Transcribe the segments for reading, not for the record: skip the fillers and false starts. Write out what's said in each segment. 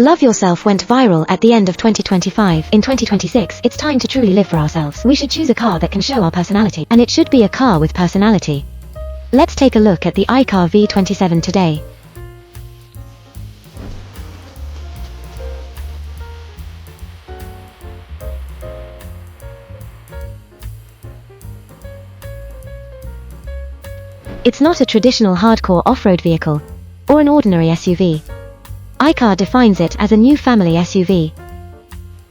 Love Yourself went viral at the end of 2025. In 2026, it's time to truly live for ourselves. We should choose a car that can show our personality, and it should be a car with personality. Let's take a look at the iCAR V27 today. It's not a traditional hardcore off-road vehicle, or an ordinary SUV. iCAR defines it as a new family SUV.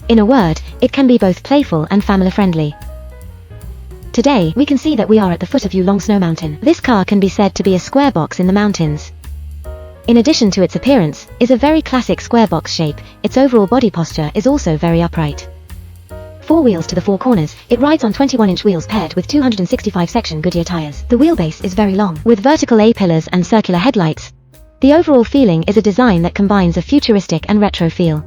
In a word, it can be both playful and family-friendly. Today, we can see that we are at the foot of Long Snow Mountain. This car can be said to be a square box in the mountains. In addition to its appearance, is a very classic square box shape. Its overall body posture is also very upright. 4 wheels to the 4 corners, it rides on 21-inch wheels paired with 265 section Goodyear tires. The wheelbase is very long, with vertical A-pillars and circular headlights. The overall feeling is a design that combines a futuristic and retro feel.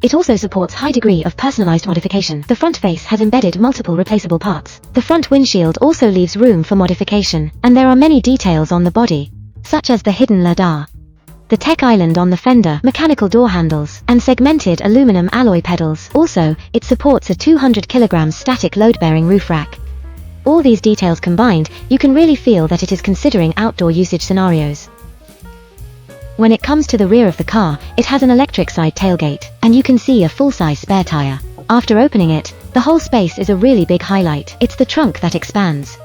It also supports high degree of personalized modification. The front face has embedded multiple replaceable parts. The front windshield also leaves room for modification, and there are many details on the body, such as the hidden lidar, the tech island on the fender, mechanical door handles, and segmented aluminum alloy pedals. Also, it supports a 200 kg static load-bearing roof rack. All these details combined, you can really feel that it is considering outdoor usage scenarios. When it comes to the rear of the car, it has an electric side tailgate, and you can see a full-size spare tire. After opening it, the whole space is a really big highlight. It's the trunk that expands.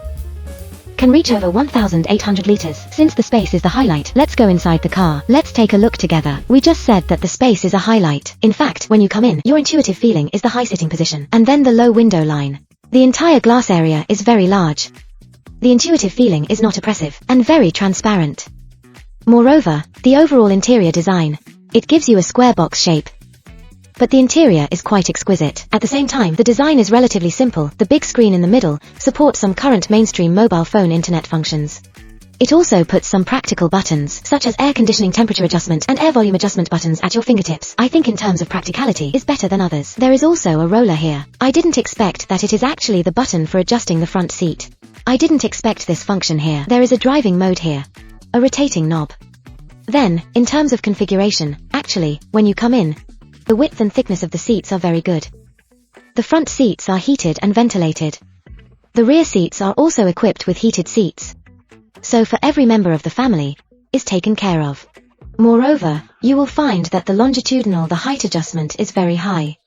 Can reach over 1,800 liters. Since the space is the highlight, let's go inside the car. Let's take a look together. We just said that the space is a highlight. In fact, when you come in, your intuitive feeling is the high sitting position, and then the low window line. The entire glass area is very large. The intuitive feeling is not oppressive, and very transparent. Moreover, the overall interior design, it gives you a square box shape. But the interior is quite exquisite. At the same time, the design is relatively simple. The big screen in the middle supports some current mainstream mobile phone internet functions. It also puts some practical buttons, such as air conditioning temperature adjustment and air volume adjustment buttons at your fingertips. I think in terms of practicality, is better than others. There is also a roller here. I didn't expect that it is actually the button for adjusting the front seat. I didn't expect this function here. There is a driving mode here, a rotating knob. Then, in terms of configuration, actually, when you come in, the width and thickness of the seats are very good. The front seats are heated and ventilated. The rear seats are also equipped with heated seats. So for every member of the family, is taken care of. Moreover, you will find that the height adjustment is very high.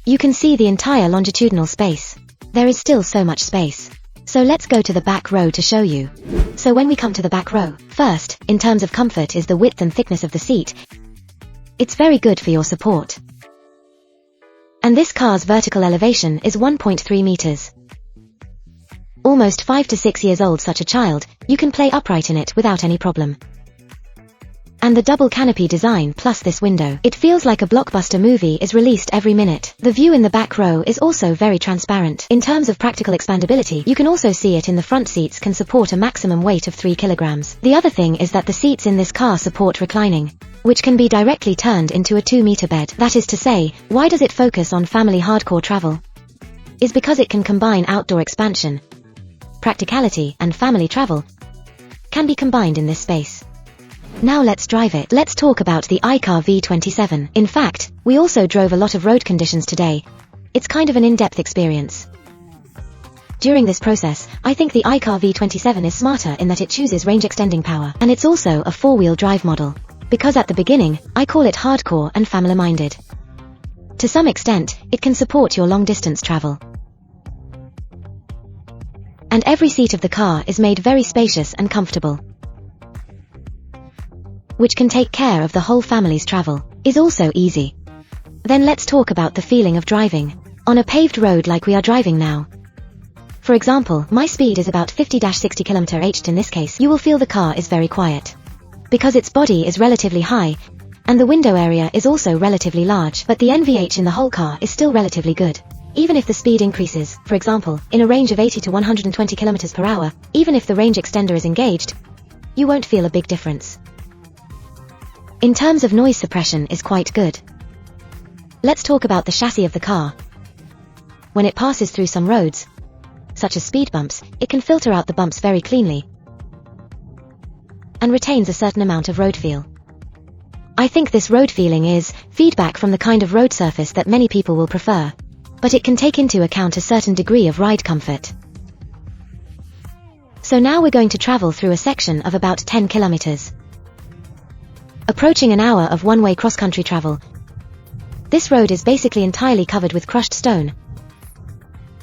You can see the entire longitudinal space. There is still so much space. So let's go to the back row to show you. So when we come to the back row, first, in terms of comfort is the width and thickness of the seat. It's very good for your support. And this car's vertical elevation is 1.3 meters. Almost 5 to 6 years old such a child, you can play upright in it without any problem. And the double canopy design plus this window, it feels like a blockbuster movie is released every minute. The view in the back row is also very transparent. In terms of practical expandability, you can also see it in the front seats can support a maximum weight of 3 kilograms. The other thing is that the seats in this car support reclining, which can be directly turned into a 2-meter bed. That is to say, why does it focus on family hardcore travel? Is because it can combine outdoor expansion, practicality, and family travel can be combined in this space. Now let's drive it. Let's talk about the iCAR V27. In fact, we also drove a lot of road conditions today. It's kind of an in-depth experience. During this process, I think the iCAR V27 is smarter in that it chooses range-extending power, and it's also a 4-wheel drive model. Because at the beginning, I call it hardcore and family-minded. To some extent, it can support your long-distance travel. And every seat of the car is made very spacious and comfortable, which can take care of the whole family's travel, is also easy. Then let's talk about the feeling of driving on a paved road like we are driving now. For example, my speed is about 50-60 km/h. In this case, you will feel the car is very quiet, because its body is relatively high, and the window area is also relatively large, but the NVH in the whole car is still relatively good. Even if the speed increases, for example, in a range of 80 to 120 km/h, even if the range extender is engaged, you won't feel a big difference. In terms of noise suppression is quite good. Let's talk about the chassis of the car. When it passes through some roads, such as speed bumps, it can filter out the bumps very cleanly and retains a certain amount of road feel. I think this road feeling is feedback from the kind of road surface that many people will prefer, but it can take into account a certain degree of ride comfort. So now we're going to travel through a section of about 10 kilometers. Approaching an hour of one-way cross-country travel. This road is basically entirely covered with crushed stone,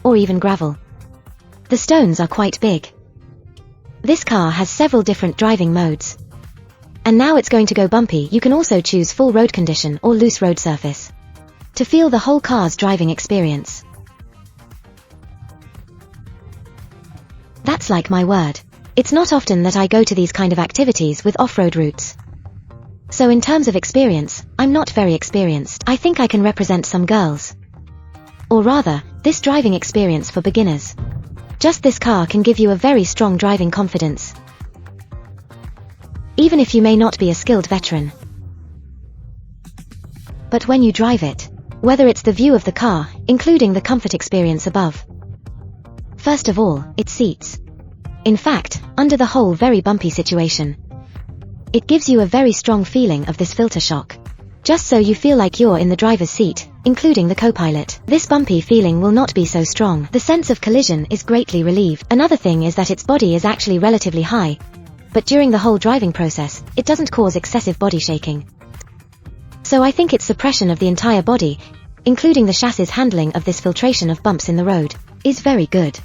or even gravel. The stones are quite big. This car has several different driving modes. And now it's going to go bumpy. You can also choose full road condition or loose road surface to feel the whole car's driving experience. That's like my word. It's not often that I go to these kind of activities with off-road routes. So in terms of experience, I'm not very experienced. I think I can represent some girls. Or rather, this driving experience for beginners. Just this car can give you a very strong driving confidence, even if you may not be a skilled veteran. But when you drive it, whether it's the view of the car, including the comfort experience above. First of all, its seats. In fact, under the whole very bumpy situation, it gives you a very strong feeling of this filter shock. Just so you feel like you're in the driver's seat, including the co-pilot. This bumpy feeling will not be so strong. The sense of collision is greatly relieved. Another thing is that its body is actually relatively high, but during the whole driving process, it doesn't cause excessive body shaking. So I think its suppression of the entire body, including the chassis handling of this filtration of bumps in the road, is very good.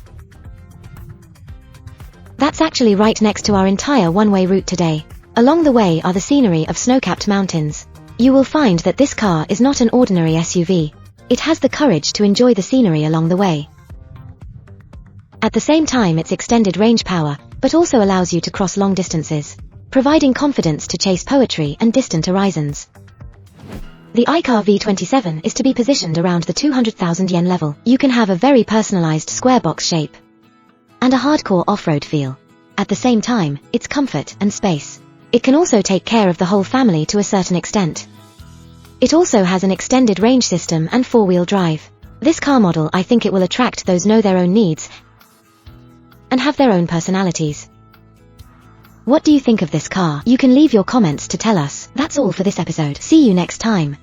That's actually right next to our entire one-way route today. Along the way are the scenery of snow-capped mountains. You will find that this car is not an ordinary SUV. It has the courage to enjoy the scenery along the way. At the same time, its extended range power, but also allows you to cross long distances, providing confidence to chase poetry and distant horizons. The iCAR V27 is to be positioned around the 200,000 yen level. You can have a very personalized square box shape and a hardcore off-road feel. At the same time, its comfort and space. It can also take care of the whole family to a certain extent. It also has an extended range system and four-wheel drive. This car model, I think it will attract those know their own needs and have their own personalities. What do you think of this car? You can leave your comments to tell us. That's all for this episode. See you next time.